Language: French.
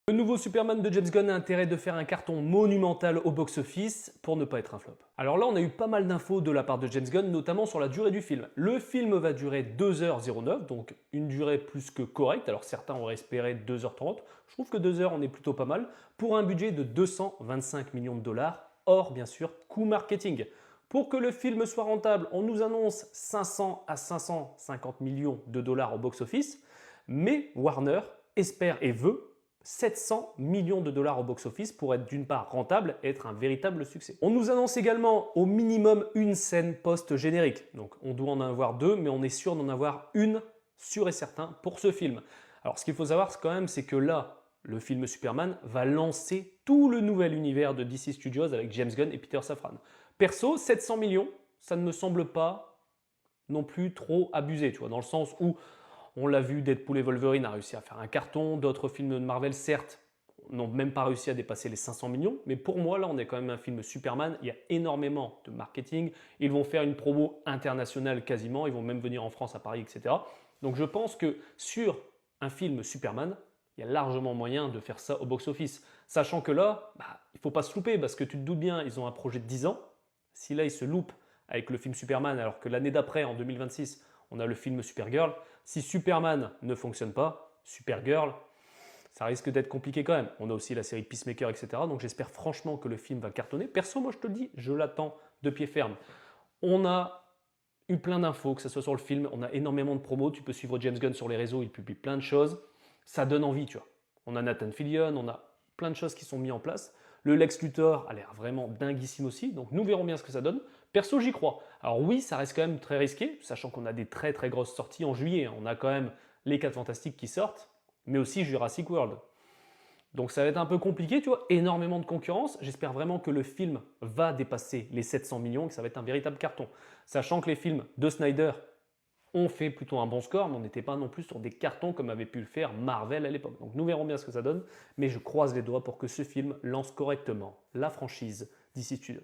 Le nouveau Superman de James Gunn a intérêt de faire un carton monumental au box-office pour ne pas être un flop. Alors là, on a eu pas mal d'infos de la part de James Gunn, notamment sur la durée du film. Le film va durer 2h09, donc une durée plus que correcte. Alors certains auraient espéré 2h30. Je trouve que 2 heures, on est plutôt pas mal, pour un budget de 225 millions de dollars, hors bien sûr coût marketing. Pour que le film soit rentable, on nous annonce 500 à 550 millions de dollars au box-office, mais Warner espère et veut 700 millions de dollars au box-office pour être d'une part rentable et être un véritable succès. On nous annonce également au minimum une scène post-générique. Donc on doit en avoir deux, mais on est sûr d'en avoir une, sûr et certain, pour ce film. Alors ce qu'il faut savoir quand même, c'est que là, le film Superman va lancer tout le nouvel univers de DC Studios avec James Gunn et Peter Safran. Perso, 700 millions, ça ne me semble pas non plus trop abusé, tu vois, dans le sens où on l'a vu, Deadpool et Wolverine a réussi à faire un carton. D'autres films de Marvel, certes, n'ont même pas réussi à dépasser les 500 millions. Mais pour moi, là, on est quand même un film Superman. Il y a énormément de marketing. Ils vont faire une promo internationale quasiment. Ils vont même venir en France, à Paris, etc. Donc je pense que sur un film Superman, il y a largement moyen de faire ça au box-office. Sachant que là, il ne faut pas se louper parce que tu te doutes bien, ils ont un projet de 10 ans. Si là, ils se loupent avec le film Superman, alors que l'année d'après, en 2026, on a le film Supergirl. Si Superman ne fonctionne pas, Supergirl, ça risque d'être compliqué quand même. On a aussi la série Peacemaker, etc. Donc j'espère franchement que le film va cartonner. Perso, moi je te le dis, je l'attends de pied ferme. On a eu plein d'infos, que ce soit sur le film, on a énormément de promos. Tu peux suivre James Gunn sur les réseaux, il publie plein de choses. Ça donne envie, tu vois. On a Nathan Fillion, on a plein de choses qui sont mises en place. Le Lex Luthor a l'air vraiment dinguissime aussi, donc nous verrons bien ce que ça donne. Perso, j'y crois. Alors oui, ça reste quand même très risqué, sachant qu'on a des très très grosses sorties en juillet. On a quand même les 4 Fantastiques qui sortent, mais aussi Jurassic World. Donc ça va être un peu compliqué, tu vois, énormément de concurrence. J'espère vraiment que le film va dépasser les 700 millions et que ça va être un véritable carton. Sachant que les films de Snyder ont fait plutôt un bon score, mais on n'était pas non plus sur des cartons comme avait pu le faire Marvel à l'époque. Donc nous verrons bien ce que ça donne, mais je croise les doigts pour que ce film lance correctement la franchise DC Studios.